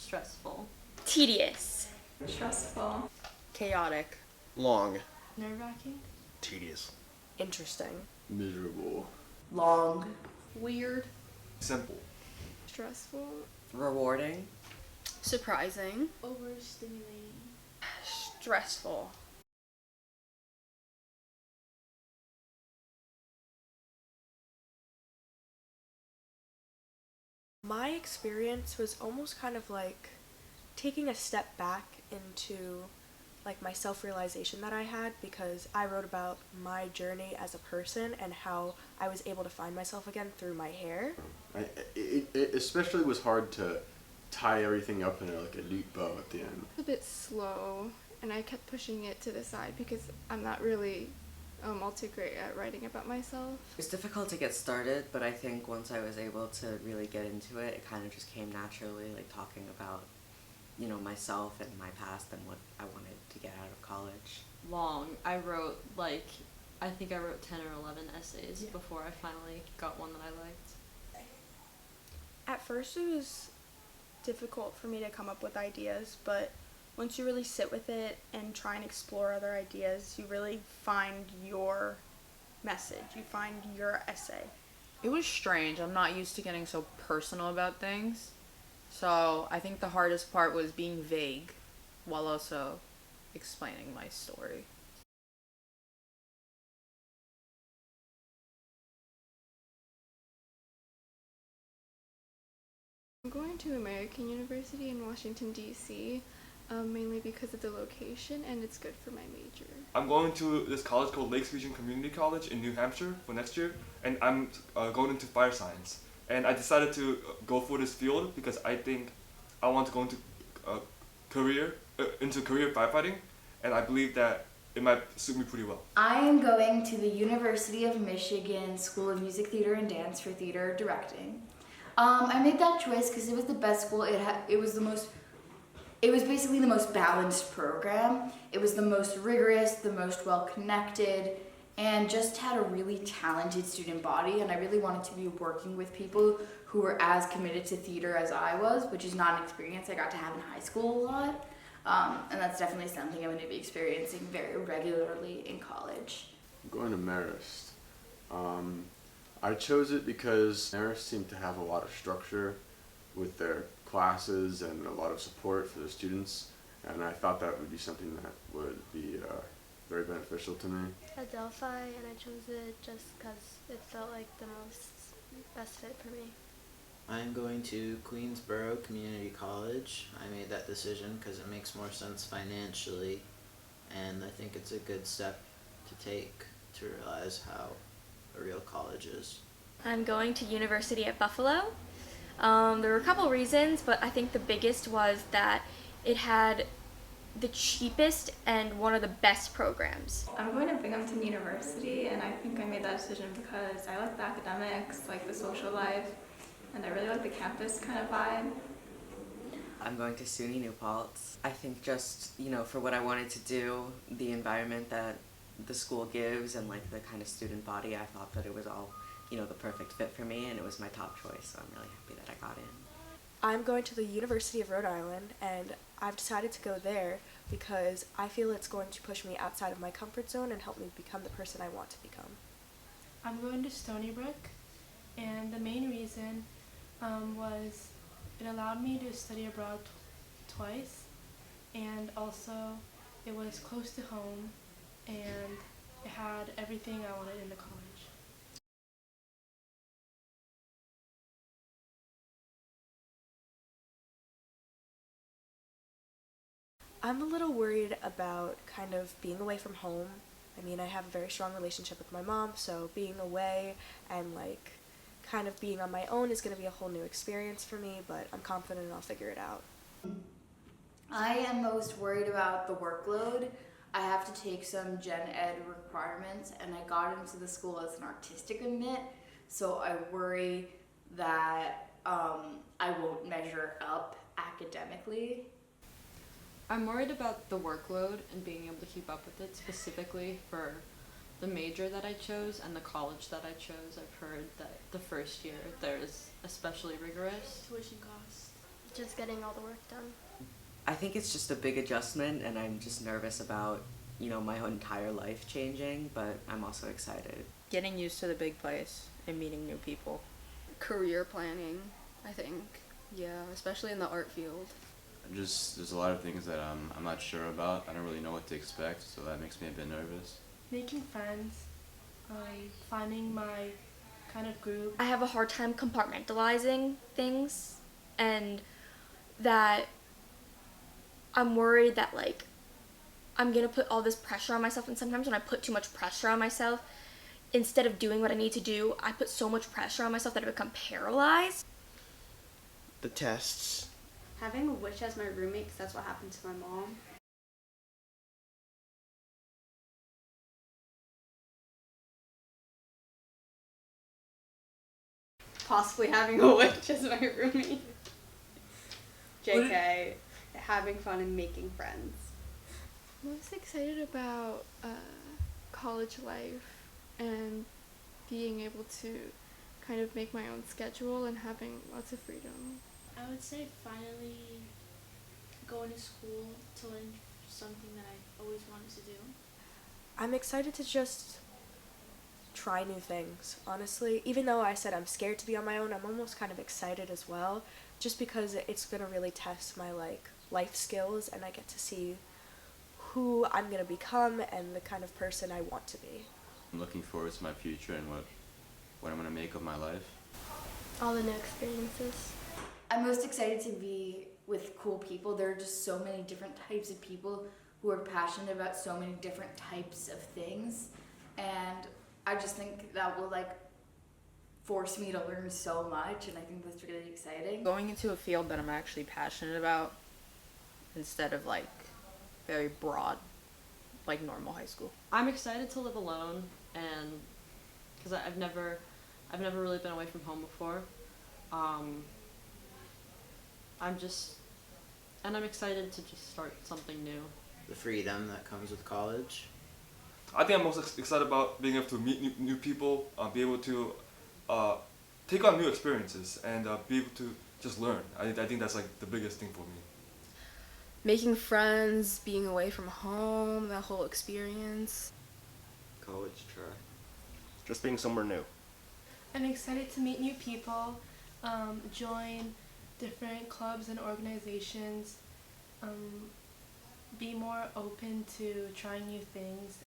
Stressful. Tedious. Stressful. Chaotic. Long. Nerve-wracking. Tedious. Interesting. Miserable. Long. Weird. Simple. Stressful. Rewarding. Surprising. Overstimulating. Stressful. My experience was almost kind of like taking a step back into like my self-realization that I had, because I wrote about my journey as a person and how I was able to find myself again through my hair. It especially was hard to tie everything up in like a neat bow at the end. A bit slow, and I kept pushing it to the side because I'm not really all too great at writing about myself. It was difficult to get started, but I think once I was able to really get into it, it kind of just came naturally, like talking about, you know, myself and my past and what I wanted to get out of college. Long. I wrote I think I wrote 10 or 11 essays before I finally got one that I liked. At first it was difficult for me to come up with ideas, but once you really sit with it and try and explore other ideas, you really find your message, you find your essay. It was strange. I'm not used to getting so personal about things. So I think the hardest part was being vague while also explaining my story. I'm going to American University in Washington, D.C., mainly because of the location, and it's good for my major. I'm going to this college called Lakes Region Community College in New Hampshire for next year, and I'm going into fire science. And I decided to go for this field because I think I want to go into career firefighting, and I believe that it might suit me pretty well. I am going to the University of Michigan School of Music, Theater, and Dance for theater directing. I made that choice because it was the best school. It was basically the most balanced program. It was the most rigorous, the most well-connected, and just had a really talented student body, and I really wanted to be working with people who were as committed to theater as I was, which is not an experience I got to have in high school a lot, and that's definitely something I'm going to be experiencing very regularly in college. I'm going to Marist. I chose it because Marist seemed to have a lot of structure with their classes and a lot of support for the students, and I thought that would be something that would be very beneficial to me. Adelphi, and I chose it just because it felt like the best fit for me. I'm going to Queensborough Community College. I made that decision because it makes more sense financially, and I think it's a good step to take to realize how a real college is. I'm going to University at Buffalo. There were a couple reasons, but I think the biggest was that it had the cheapest and one of the best programs. I'm going to Binghamton University, and I think I made that decision because I like the academics, like the social life, and I really like the campus kind of vibe. I'm going to SUNY New Paltz. I think just, you know, for what I wanted to do, the environment that the school gives and like the kind of student body, I thought that it was all, you know, the perfect fit for me, and it was my top choice, so I'm really happy that I got in. I'm going to the University of Rhode Island, and I've decided to go there because I feel it's going to push me outside of my comfort zone and help me become the person I want to become. I'm going to Stony Brook, and the main reason was it allowed me to study abroad twice, and also it was close to home, and it had everything I wanted in the college. I'm a little worried about kind of being away from home. I mean, I have a very strong relationship with my mom, so being away and like kind of being on my own is going to be a whole new experience for me, but I'm confident I'll figure it out. I am most worried about the workload. I have to take some gen ed requirements, and I got into the school as an artistic admit, so I worry that I won't measure up academically. I'm worried about the workload and being able to keep up with it, specifically for the major that I chose and the college that I chose. I've heard that the first year there's especially rigorous. Tuition costs. just getting all the work done. I think it's just a big adjustment, and I'm just nervous about, my whole entire life changing, but I'm also excited. Getting used to the big place and meeting new people. Career planning, I think. Yeah, especially in the art field. There's a lot of things that I'm not sure about. I don't really know what to expect, so that makes me a bit nervous. Making friends, finding my kind of group. I have a hard time compartmentalizing things, and that I'm worried that like I'm gonna put all this pressure on myself, and sometimes when I put too much pressure on myself, instead of doing what I need to do, I put so much pressure on myself that I become paralyzed. The tests. Having a witch as my roommate, because that's what happened to my mom. Possibly having a witch as my roommate. JK, having fun and making friends. Most excited about college life and being able to kind of make my own schedule and having lots of freedom. I would say finally going to school to learn something that I always wanted to do. I'm excited to just try new things, honestly. Even though I said I'm scared to be on my own, I'm almost kind of excited as well, just because it's going to really test my life skills, and I get to see who I'm going to become and the kind of person I want to be. I'm looking forward to my future and what I'm going to make of my life. All the new experiences. I'm most excited to be with cool people. There are just so many different types of people who are passionate about so many different types of things, and I just think that will force me to learn so much, and I think that's really exciting. Going into a field that I'm actually passionate about instead of very broad, like normal high school. I'm excited to live alone, and because I've never really been away from home before. I'm excited to just start something new. The freedom that comes with college. I think I'm most excited about being able to meet new people, be able to take on new experiences, and be able to just learn. I think that's the biggest thing for me. Making friends, being away from home, that whole experience. College try. Just being somewhere new. I'm excited to meet new people, join different clubs and organizations, be more open to trying new things.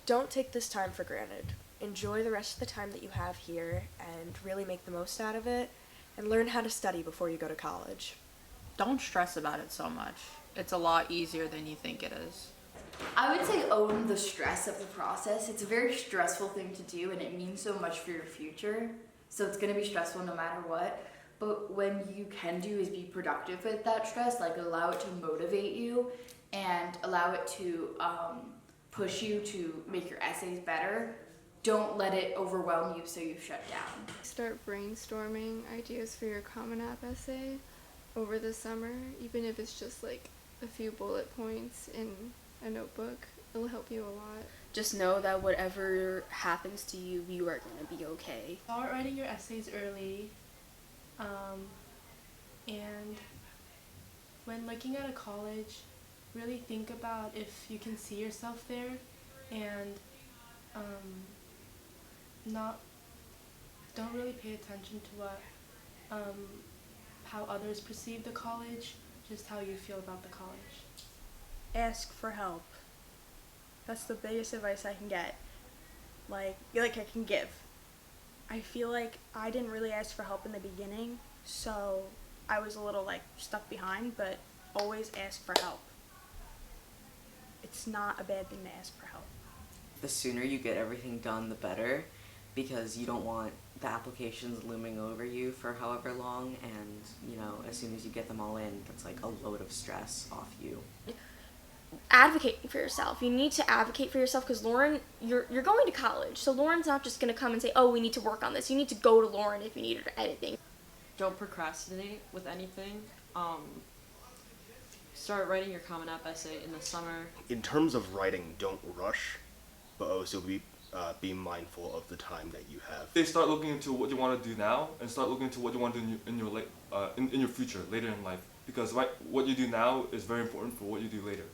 Don't take this time for granted. Enjoy the rest of the time that you have here and really make the most out of it, and learn how to study before you go to college. Don't stress about it so much. It's a lot easier than you think it is. I would say own the stress of the process. It's a very stressful thing to do, and it means so much for your future. So it's going to be stressful no matter what. But when you can do is be productive with that stress, allow it to motivate you and allow it to push you to make your essays better. Don't let it overwhelm you so you shut down. Start brainstorming ideas for your Common App essay over the summer, even if it's just a few bullet points in a notebook. It'll help you a lot. Just know that whatever happens to you, you are going to be okay. Start writing your essays early, and when looking at a college, really think about if you can see yourself there, and don't really pay attention to what how others perceive the college, just how you feel about the college. Ask for help. That's the biggest advice I can get. I can give. I feel like I didn't really ask for help in the beginning, so I was a little stuck behind, but always ask for help. It's not a bad thing to ask for help. The sooner you get everything done, the better, because you don't want the applications looming over you for however long, and as soon as you get them all in, that's a load of stress off you. Advocating for yourself. You need to advocate for yourself, because Lauren, you're going to college, so Lauren's not just going to come and say, oh, we need to work on this. You need to go to Lauren if you need her for anything. Don't procrastinate with anything. Start writing your Common App essay in the summer. In terms of writing, don't rush, but also be mindful of the time that you have. They start looking into what you want to do now and start looking into what you want to do in your future, later in life. Because what you do now is very important for what you do later.